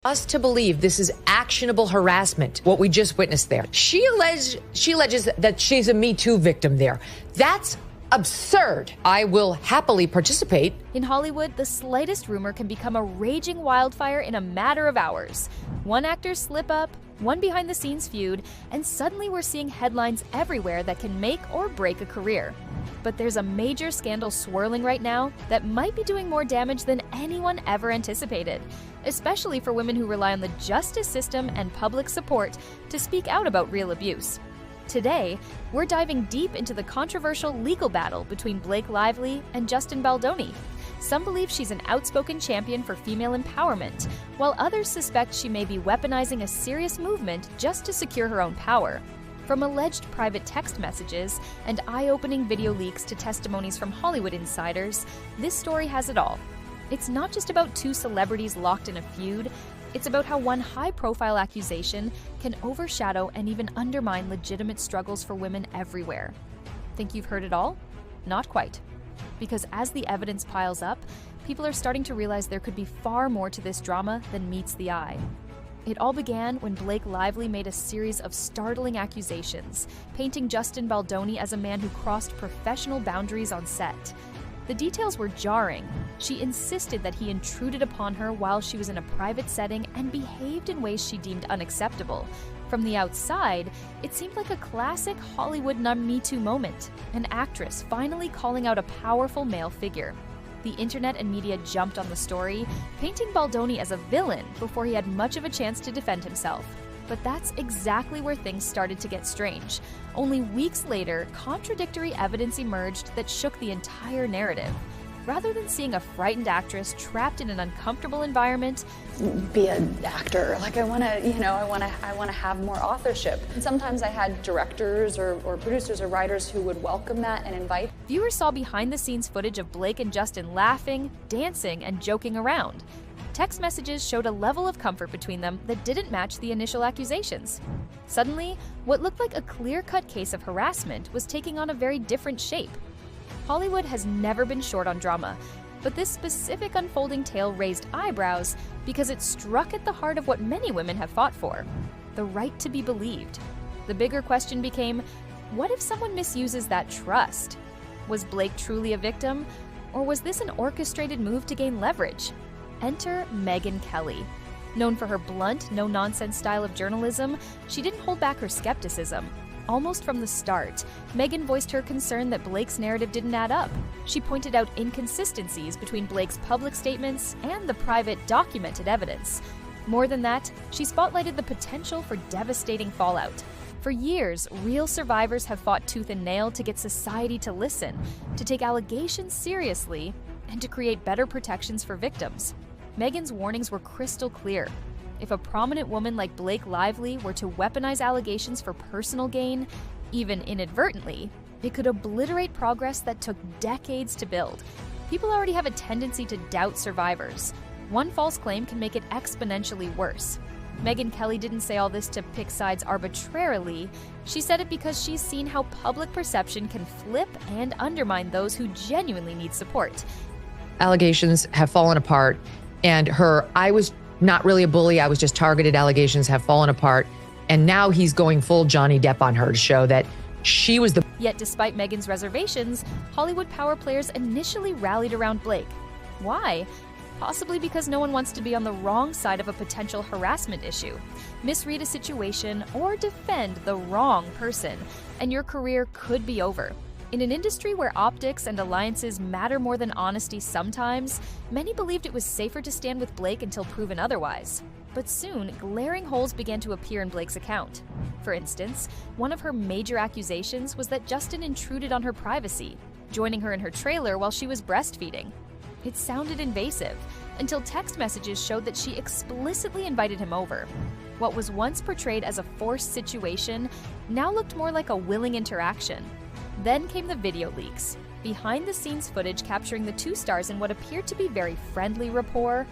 us to believe this is actionable harassment, what we just witnessed there. She alleges that she's a Me Too victim there. That's absurd. I will happily participate. In Hollywood, the slightest rumor can become a raging wildfire in a matter of hours. One actor's slip up, one behind-the-scenes feud, and suddenly we're seeing headlines everywhere that can make or break a career. But there's a major scandal swirling right now that might be doing more damage than anyone ever anticipated, especially for women who rely on the justice system and public support to speak out about real abuse. Today, we're diving deep into the controversial legal battle between Blake Lively and Justin Baldoni. Some believe she's an outspoken champion for female empowerment, while others suspect she may be weaponizing a serious movement just to secure her own power. From alleged private text messages and eye-opening video leaks to testimonies from Hollywood insiders, this story has it all. It's not just about two celebrities locked in a feud. It's about how one high-profile accusation can overshadow and even undermine legitimate struggles for women everywhere. Think you've heard it all? Not quite. Because as the evidence piles up, people are starting to realize there could be far more to this drama than meets the eye. It all began when Blake Lively made a series of startling accusations, painting Justin Baldoni as a man who crossed professional boundaries on set. The details were jarring. She insisted that he intruded upon her while she was in a private setting and behaved in ways she deemed unacceptable. From the outside, it seemed like a classic Hollywood Me Too moment, an actress finally calling out a powerful male figure. The internet and media jumped on the story, painting Baldoni as a villain before he had much of a chance to defend himself. But that's exactly where things started to get strange. Only weeks later, contradictory evidence emerged that shook the entire narrative. Rather than seeing a frightened actress trapped in an uncomfortable environment, be an actor, like I want to have more authorship. And sometimes I had directors or producers or writers who would welcome that and invite. Viewers saw behind-the-scenes footage of Blake and Justin laughing, dancing, and joking around. Text messages showed a level of comfort between them that didn't match the initial accusations. Suddenly, what looked like a clear-cut case of harassment was taking on a very different shape. Hollywood has never been short on drama, but this specific unfolding tale raised eyebrows because it struck at the heart of what many women have fought for: the right to be believed. The bigger question became, what if someone misuses that trust? Was Blake truly a victim, or was this an orchestrated move to gain leverage? Enter Megyn Kelly. Known for her blunt, no-nonsense style of journalism, she didn't hold back her skepticism. Almost from the start, Megyn voiced her concern that Blake's narrative didn't add up. She pointed out inconsistencies between Blake's public statements and the private, documented evidence. More than that, she spotlighted the potential for devastating fallout. For years, real survivors have fought tooth and nail to get society to listen, to take allegations seriously, and to create better protections for victims. Megyn's warnings were crystal clear. If a prominent woman like Blake Lively were to weaponize allegations for personal gain, even inadvertently, it could obliterate progress that took decades to build. People already have a tendency to doubt survivors. One false claim can make it exponentially worse. Megyn Kelly didn't say all this to pick sides arbitrarily. She said it because she's seen how public perception can flip and undermine those who genuinely need support. Allegations have fallen apart, and I was not really a bully, I was just targeted allegations have fallen apart, and now he's going full Johnny Depp on her to show that she was the... Yet despite Megyn's reservations, Hollywood power players initially rallied around Blake. Why? Possibly because no one wants to be on the wrong side of a potential harassment issue, misread a situation, or defend the wrong person, and your career could be over. In an industry where optics and alliances matter more than honesty sometimes, many believed it was safer to stand with Blake until proven otherwise. But soon, glaring holes began to appear in Blake's account. For instance, one of her major accusations was that Justin intruded on her privacy, joining her in her trailer while she was breastfeeding. It sounded invasive, until text messages showed that she explicitly invited him over. What was once portrayed as a forced situation now looked more like a willing interaction. Then came the video leaks, behind-the-scenes footage capturing the two stars in what appeared to be very friendly rapport.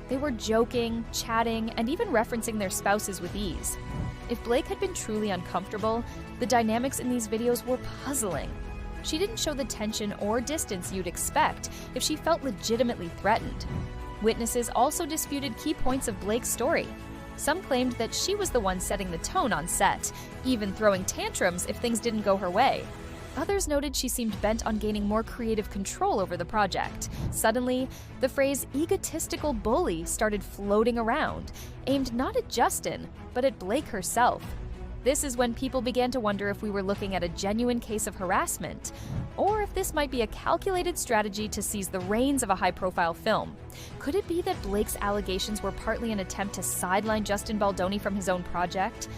They were joking, chatting, and even referencing their spouses with ease. If Blake had been truly uncomfortable, the dynamics in these videos were puzzling. She didn't show the tension or distance you'd expect if she felt legitimately threatened. Witnesses also disputed key points of Blake's story. Some claimed that she was the one setting the tone on set, even throwing tantrums if things didn't go her way. Others noted she seemed bent on gaining more creative control over the project. Suddenly, the phrase egotistical bully started floating around, aimed not at Justin, but at Blake herself. This is when people began to wonder if we were looking at a genuine case of harassment, or if this might be a calculated strategy to seize the reins of a high-profile film. Could it be that Blake's allegations were partly an attempt to sideline Justin Baldoni from his own project?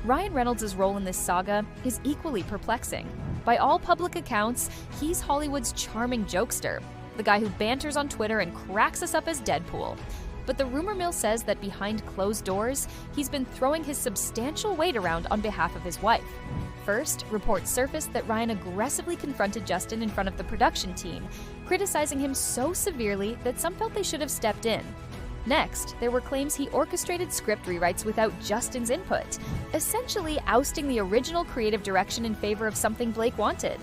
Ryan Reynolds' role in this saga is equally perplexing. By all public accounts, he's Hollywood's charming jokester, the guy who banters on Twitter and cracks us up as Deadpool. But the rumor mill says that behind closed doors, he's been throwing his substantial weight around on behalf of his wife. First, reports surfaced that Ryan aggressively confronted Justin in front of the production team, criticizing him so severely that some felt they should have stepped in. Next, there were claims he orchestrated script rewrites without Justin's input, essentially ousting the original creative direction in favor of something Blake wanted.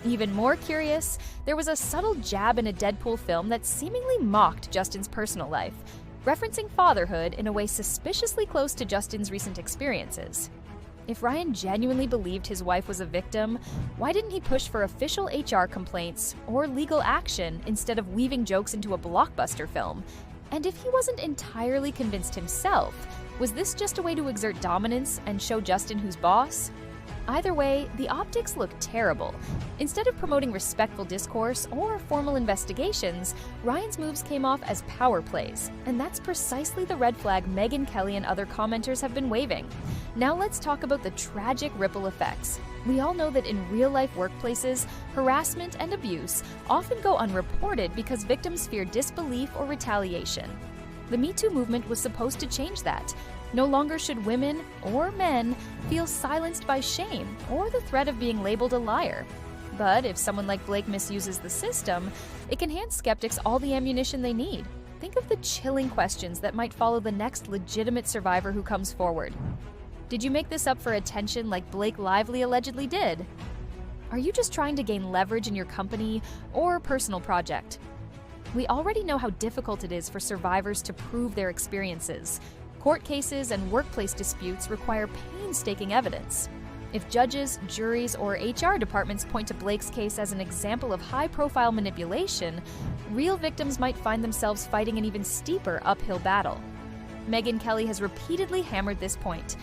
Even more curious, there was a subtle jab in a Deadpool film that seemingly mocked Justin's personal life, referencing fatherhood in a way suspiciously close to Justin's recent experiences. If Ryan genuinely believed his wife was a victim, why didn't he push for official HR complaints or legal action instead of weaving jokes into a blockbuster film? And if he wasn't entirely convinced himself, was this just a way to exert dominance and show Justin who's boss? Either way, the optics look terrible. Instead of promoting respectful discourse or formal investigations, Ryan's moves came off as power plays, and that's precisely the red flag Megyn Kelly and other commenters have been waving. Now let's talk about the tragic ripple effects. We all know that in real-life workplaces, harassment and abuse often go unreported because victims fear disbelief or retaliation. The Me Too movement was supposed to change that. No longer should women or men feel silenced by shame or the threat of being labeled a liar. But if someone like Blake misuses the system, it can hand skeptics all the ammunition they need. Think of the chilling questions that might follow the next legitimate survivor who comes forward. Did you make this up for attention like Blake Lively allegedly did? Are you just trying to gain leverage in your company or personal project? We already know how difficult it is for survivors to prove their experiences. Court cases and workplace disputes require painstaking evidence. If judges, juries, or HR departments point to Blake's case as an example of high-profile manipulation, real victims might find themselves fighting an even steeper uphill battle. Megyn Kelly has repeatedly hammered this point.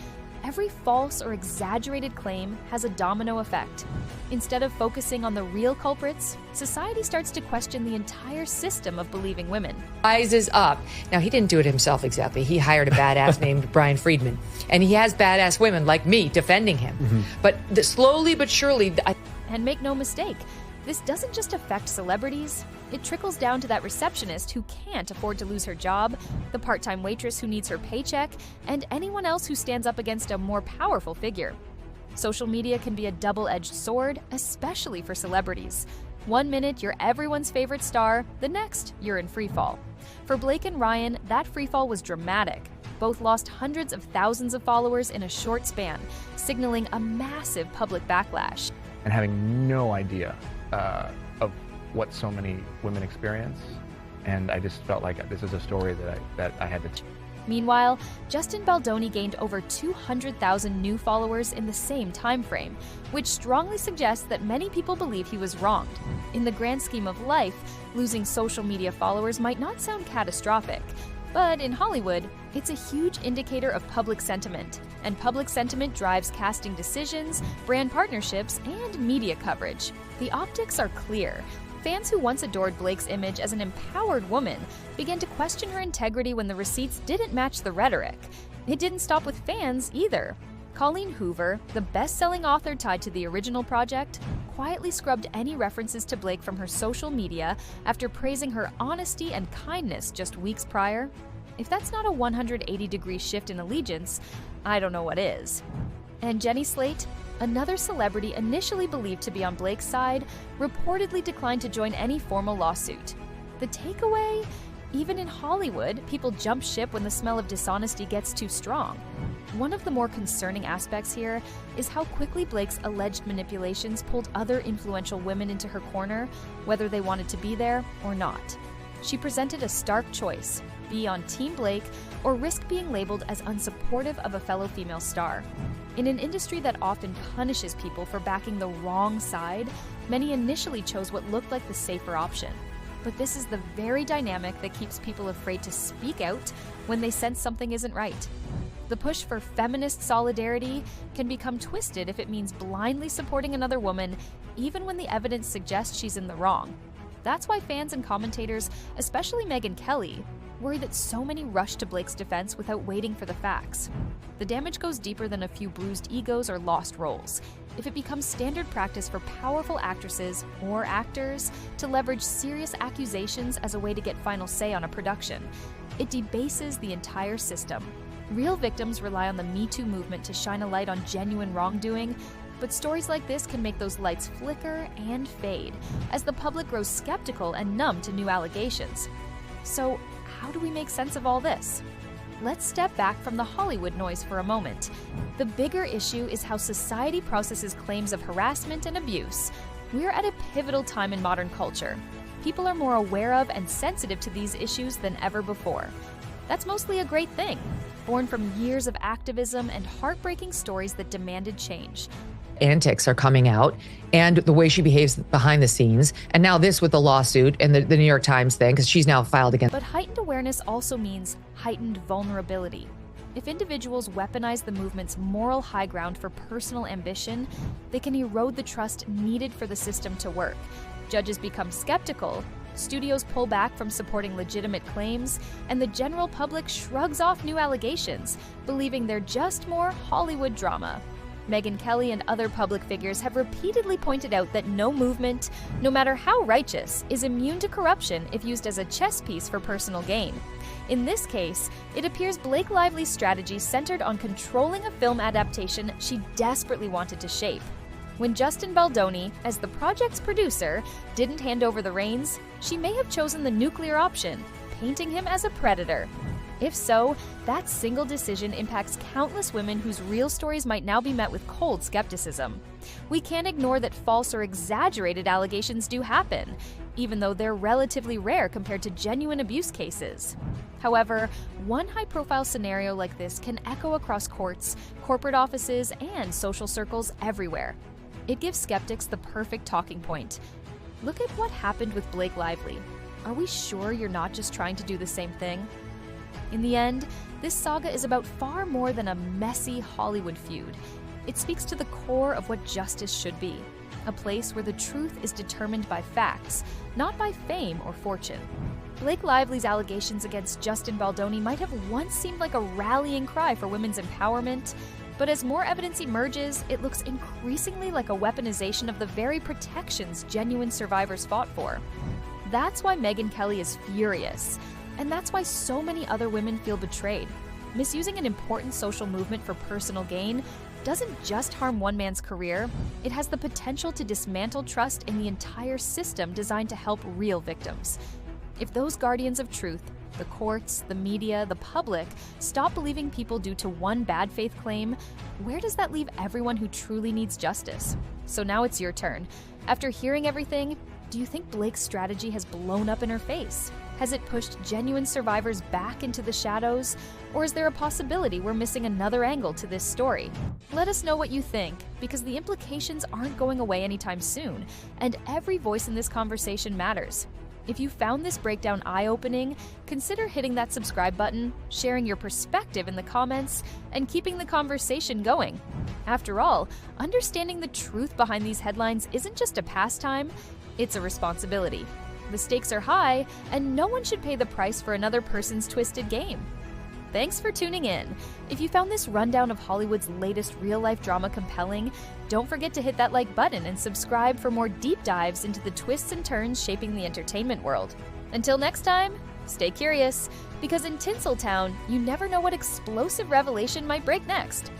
Every false or exaggerated claim has a domino effect. Instead of focusing on the real culprits, society starts to question the entire system of believing women. Rises up. Now, he didn't do it himself exactly. He hired a badass named Brian Friedman. And he has badass women like me defending him. Mm-hmm. But slowly but surely... And make no mistake, this doesn't just affect celebrities. It trickles down to that receptionist who can't afford to lose her job, the part-time waitress who needs her paycheck, and anyone else who stands up against a more powerful figure. Social media can be a double-edged sword, especially for celebrities. One minute, you're everyone's favorite star, the next, you're in freefall. For Blake and Ryan, that freefall was dramatic. Both lost hundreds of thousands of followers in a short span, signaling a massive public backlash. And having no idea of what so many women experience, and I just felt like this is a story that I had to. Meanwhile, Justin Baldoni gained over 200,000 new followers in the same time frame, which strongly suggests that many people believe he was wronged. In the grand scheme of life, losing social media followers might not sound catastrophic, but in Hollywood, it's a huge indicator of public sentiment, and public sentiment drives casting decisions, brand partnerships, and media coverage. The optics are clear. Fans who once adored Blake's image as an empowered woman began to question her integrity when the receipts didn't match the rhetoric. It didn't stop with fans either. Colleen Hoover, the best-selling author tied to the original project, quietly scrubbed any references to Blake from her social media after praising her honesty and kindness just weeks prior. If that's not a 180-degree shift in allegiance, I don't know what is. And Jenny Slate, another celebrity initially believed to be on Blake's side, reportedly declined to join any formal lawsuit. The takeaway? Even in Hollywood, people jump ship when the smell of dishonesty gets too strong. One of the more concerning aspects here is how quickly Blake's alleged manipulations pulled other influential women into her corner, whether they wanted to be there or not. She presented a stark choice: be on Team Blake or risk being labeled as unsupportive of a fellow female star. In an industry that often punishes people for backing the wrong side, many initially chose what looked like the safer option. But this is the very dynamic that keeps people afraid to speak out when they sense something isn't right. The push for feminist solidarity can become twisted if it means blindly supporting another woman, even when the evidence suggests she's in the wrong. That's why fans and commentators, especially Megyn Kelly, worry that so many rush to Blake's defense without waiting for the facts. The damage goes deeper than a few bruised egos or lost roles. If it becomes standard practice for powerful actresses or actors to leverage serious accusations as a way to get final say on a production, it debases the entire system. Real victims rely on the Me Too movement to shine a light on genuine wrongdoing, but stories like this can make those lights flicker and fade as the public grows skeptical and numb to new allegations. So, how do we make sense of all this? Let's step back from the Hollywood noise for a moment. The bigger issue is how society processes claims of harassment and abuse. We're at a pivotal time in modern culture. People are more aware of and sensitive to these issues than ever before. That's mostly a great thing, born from years of activism and heartbreaking stories that demanded change. Antics are coming out, and the way she behaves behind the scenes, and now this with the lawsuit and the New York Times thing, because she's now filed against. But heightened awareness also means heightened vulnerability. If individuals weaponize the movement's moral high ground for personal ambition, they can erode the trust needed for the system to work. Judges become skeptical, studios pull back from supporting legitimate claims, and the general public shrugs off new allegations, believing they're just more Hollywood drama. Megyn Kelly and other public figures have repeatedly pointed out that no movement, no matter how righteous, is immune to corruption if used as a chess piece for personal gain. In this case, it appears Blake Lively's strategy centered on controlling a film adaptation she desperately wanted to shape. When Justin Baldoni, as the project's producer, didn't hand over the reins, she may have chosen the nuclear option, painting him as a predator. If so, that single decision impacts countless women whose real stories might now be met with cold skepticism. We can't ignore that false or exaggerated allegations do happen, even though they're relatively rare compared to genuine abuse cases. However, one high-profile scenario like this can echo across courts, corporate offices, and social circles everywhere. It gives skeptics the perfect talking point. Look at what happened with Blake Lively. Are we sure you're not just trying to do the same thing? In the end, this saga is about far more than a messy Hollywood feud. It speaks to the core of what justice should be, a place where the truth is determined by facts, not by fame or fortune. Blake Lively's allegations against Justin Baldoni might have once seemed like a rallying cry for women's empowerment, but as more evidence emerges, it looks increasingly like a weaponization of the very protections genuine survivors fought for. That's why Megyn Kelly is furious. And that's why so many other women feel betrayed. Misusing an important social movement for personal gain doesn't just harm one man's career, it has the potential to dismantle trust in the entire system designed to help real victims. If those guardians of truth, the courts, the media, the public, stop believing people due to one bad faith claim, where does that leave everyone who truly needs justice? So now it's your turn. After hearing everything, do you think Blake's strategy has blown up in her face? Has it pushed genuine survivors back into the shadows? Or is there a possibility we're missing another angle to this story? Let us know what you think, because the implications aren't going away anytime soon, and every voice in this conversation matters. If you found this breakdown eye-opening, consider hitting that subscribe button, sharing your perspective in the comments, and keeping the conversation going. After all, understanding the truth behind these headlines isn't just a pastime, it's a responsibility. The stakes are high, and no one should pay the price for another person's twisted game. Thanks for tuning in. If you found this rundown of Hollywood's latest real-life drama compelling, don't forget to hit that like button and subscribe for more deep dives into the twists and turns shaping the entertainment world. Until next time, stay curious, because in Tinseltown, you never know what explosive revelation might break next.